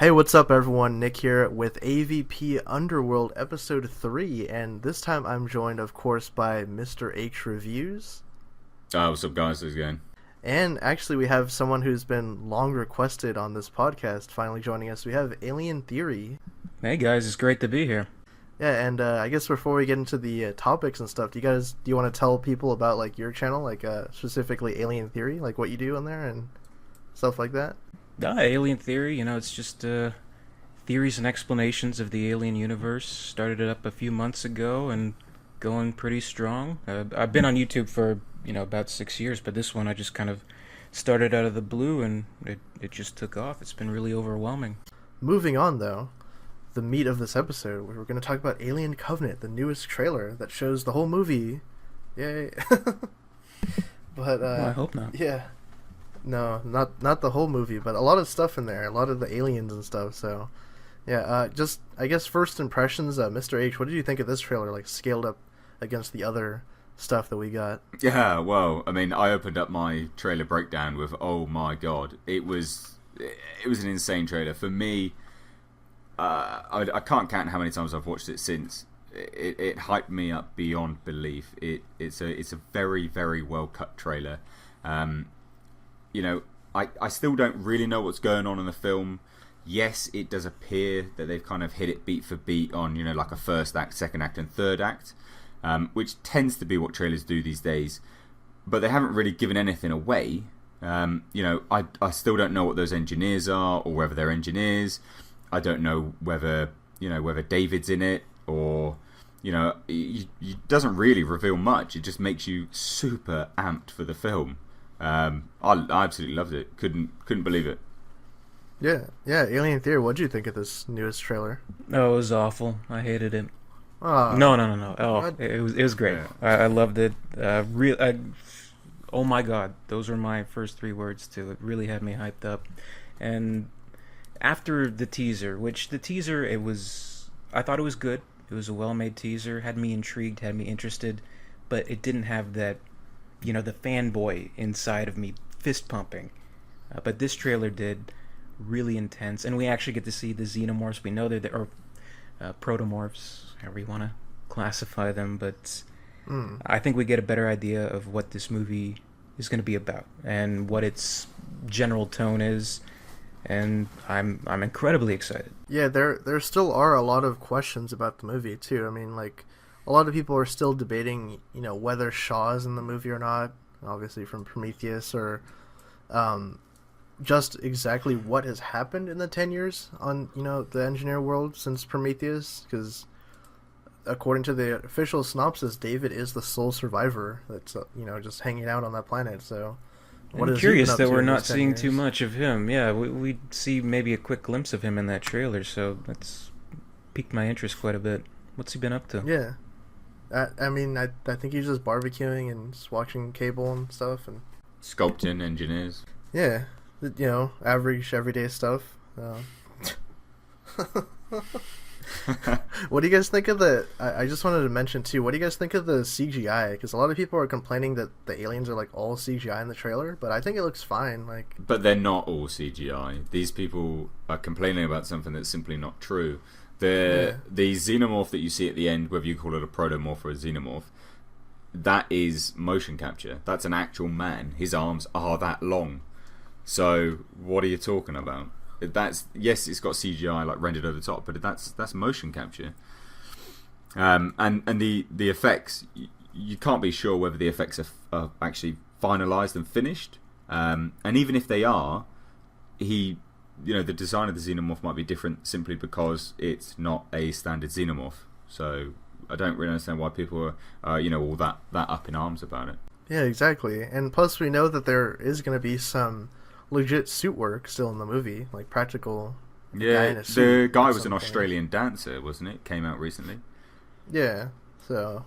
Hey, what's up, everyone? Nick here with AVP Underworld Episode 3, and this time I'm joined, of course, by Mr. H Reviews. What's up, guys? How's it going? And actually, we have someone who's been long requested on this podcast finally joining us. We have Alien Theory. Hey, guys, it's great to be here. Yeah, and I guess before we get into the topics and stuff, do you want to tell people about, like, your channel, like, specifically Alien Theory, like, what you do on there and stuff like that? Alien Theory, it's just theories and explanations of the alien universe. Started it up a few months ago and going pretty strong. I've been on YouTube for, about 6 years, but this one I just kind of started out of the blue and it just took off. It's been really overwhelming. Moving on, though, the meat of this episode, we're going to talk about Alien Covenant, the newest trailer that shows the whole movie. Yay. But, I hope not. Yeah. No, not the whole movie, but a lot of stuff in there, a lot of the aliens and stuff. So, yeah. Just I guess first impressions, Mr. H. What did you think of this trailer? Like scaled up against the other stuff that we got. Yeah, well, I mean, I opened up my trailer breakdown with, oh my god, it was an insane trailer for me. I can't count how many times I've watched it since. It hyped me up beyond belief. It's a very, very well cut trailer. I still don't really know what's going on in the film. Yes, it does appear that they've kind of hit it beat for beat on, like a first act, second act, and third act, which tends to be what trailers do these days. But they haven't really given anything away. I still don't know what those engineers are, or whether they're engineers. I don't know whether David's in it, or it doesn't really reveal much. It just makes you super amped for the film. I absolutely loved it. Couldn't believe it. Yeah. Alien Theory. What'd you think of this newest trailer? Oh, it was awful. I hated it. No. Oh, it was great. Yeah. I loved it. Oh my god, those were my first three words too. It really had me hyped up. And after the teaser, I thought it was good. It was a well-made teaser. Had me intrigued. Had me interested. But it didn't have that. The fanboy inside of me fist pumping. But this trailer did, really intense. And we actually get to see the xenomorphs. We know or protomorphs, however you want to classify them. But I think we get a better idea of what this movie is going to be about and what its general tone is. And I'm incredibly excited. Yeah, there still are a lot of questions about the movie, too. I mean, like, a lot of people are still debating, whether Shaw's in the movie or not, obviously from Prometheus, or just exactly what has happened in the 10 years on, the engineer world since Prometheus, because according to the official synopsis, David is the sole survivor that's, just hanging out on that planet, so... I'm curious that we're not seeing too much of him. Yeah, we see maybe a quick glimpse of him in that trailer, so that's piqued my interest quite a bit. What's he been up to? Yeah. I think he's just barbecuing and just watching cable and stuff and sculpting engineers. Yeah, average everyday stuff. What do you guys think of the? I just wanted to mention too. What do you guys think of the CGI? Because a lot of people are complaining that the aliens are like all CGI in the trailer, but I think it looks fine. But they're not all CGI. These people are complaining about something that's simply not true. The xenomorph that you see at the end, whether you call it a protomorph or a xenomorph, that is motion capture. That's an actual man. His arms are that long. So what are you talking about? Yes, it's got CGI like rendered over the top, but that's motion capture. And the effects, you can't be sure whether the effects are actually finalized and finished. And even if they are, the design of the xenomorph might be different simply because it's not a standard xenomorph. So I don't really understand why people are, all that up in arms about it. Yeah, exactly. And plus we know that there is going to be some legit suit work still in the movie, like practical. Yeah, the guy was an Australian dancer, wasn't it? Came out recently. Yeah, so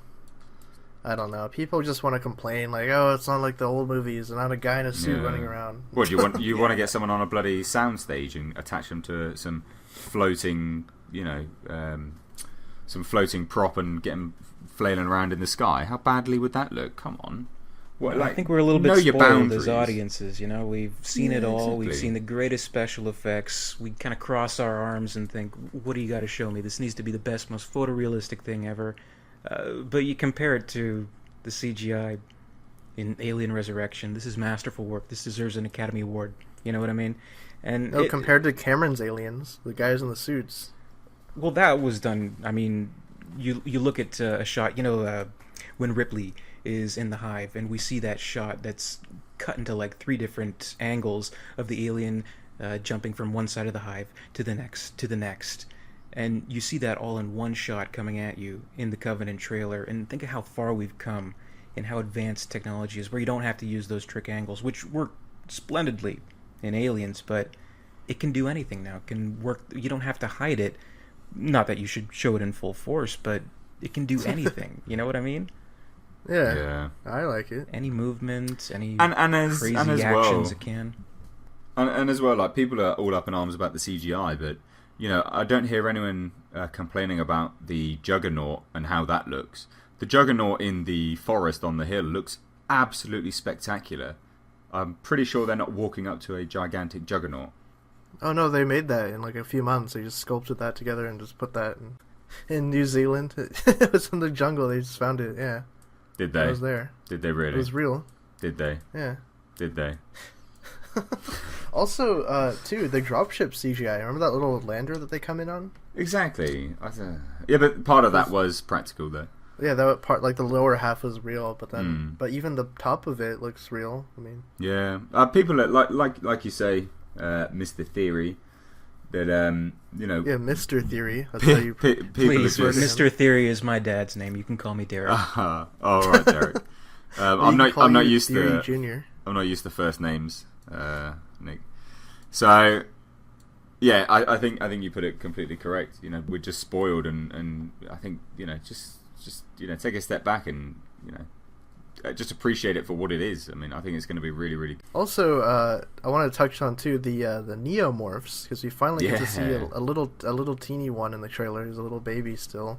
I don't know. People just want to complain, like, oh, it's not like the old movies, and not a guy in a suit running around. What do you want to get someone on a bloody soundstage and attach them to some floating, some floating prop and get them flailing around in the sky? How badly would that look? Come on. What, I think we're a little bit know your spoiled boundaries. as audiences. We've seen it all. Exactly. We've seen the greatest special effects. We kind of cross our arms and think, "What do you got to show me? This needs to be the best, most photorealistic thing ever." But you compare it to the CGI in Alien Resurrection. This is masterful work. This deserves an Academy Award. You know what I mean? And compared to Cameron's aliens, the guys in the suits. well, that was done. I mean, you look at a shot. When Ripley is in the hive, and we see that shot that's cut into like 3 different angles of the alien jumping from one side of the hive to the next, and you see that all in one shot coming at you in the Covenant trailer. And think of how far we've come and how advanced technology is, where you don't have to use those trick angles, which work splendidly in Aliens, but it can do anything now. It can work. You don't have to hide it. Not that you should show it in full force, but it can do anything. You know what I mean? Yeah, I like it. Any movement, any as crazy well, actions it can. And as well, like, people are all up in arms about the CGI, but I don't hear anyone complaining about the Juggernaut and how that looks. The Juggernaut in the forest on the hill looks absolutely spectacular. I'm pretty sure they're not walking up to a gigantic Juggernaut. Oh no, they made that in like a few months. They just sculpted that together and just put that in New Zealand. It was in the jungle. They just found it. Yeah. Did they? It was there. Did they really? It was real. Did they? Yeah. Did they? Also, too, the dropship CGI. Remember that little lander that they come in on? Exactly. Yeah, but part of that was practical, though. Yeah, that part, like the lower half was real, but then, but even the top of it looks real. I mean, yeah, people like you say, Mr. Theory, that yeah, Mr. Theory. That's how you. Please, Mr. Theory is my dad's name. You can call me Derek. Oh, right, Derek. I'm not used to Junior. I'm not used to first names, Nick. So, yeah, I think you put it completely correct. We're just spoiled, and I think just take a step back and just appreciate it for what it is. I mean, I think it's going to be really, really. Also, I want to touch on too the neomorphs, because we finally get to see a little teeny one in the trailer. He's a little baby still,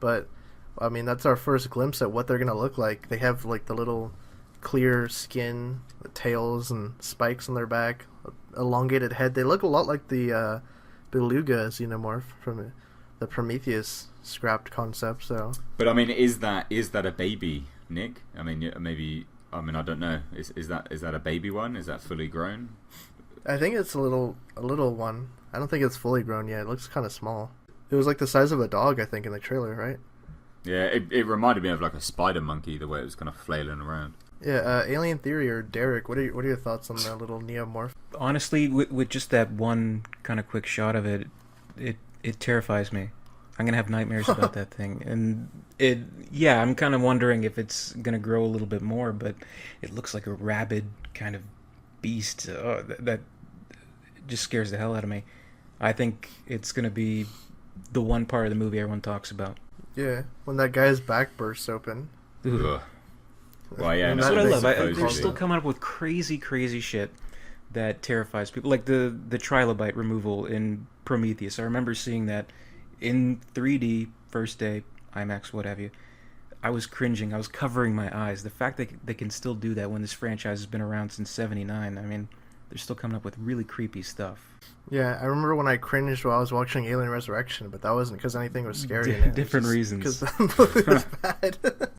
but I mean that's our first glimpse at what they're going to look like. They have like the little clear skin, the tails and spikes on their back, elongated head. They look a lot like the beluga xenomorph from the Prometheus scrapped concept. So, but I mean, is that a baby, Nick? I mean, maybe. I mean, I don't know. Is that a baby one? Is that fully grown? I think it's a little one. I don't think it's fully grown yet. It looks kind of small. It was like the size of a dog, I think, in the trailer, right? Yeah, it reminded me of like a spider monkey, the way it was kind of flailing around. Yeah, Alien Theory or Derek, what are your thoughts on that little neomorph? Honestly, with just that one kind of quick shot of it, it terrifies me. I'm gonna have nightmares about that thing, and I'm kind of wondering if it's gonna grow a little bit more, but it looks like a rabid kind of beast. That just scares the hell out of me. I think it's gonna be the one part of the movie everyone talks about. Yeah, when that guy's back bursts open. Ugh. Well, yeah, that's what I love. They're supposedly. still coming up with crazy shit that terrifies people, like the trilobite removal in Prometheus. I remember seeing that in 3D, first day, IMAX, what have you. I was cringing. I was covering my eyes. The fact that they can still do that when this franchise has been around since '79. I mean, they're still coming up with really creepy stuff. Yeah, I remember when I cringed while I was watching Alien Resurrection, but that wasn't because anything was scary in it. Different reasons. Because the movie was bad.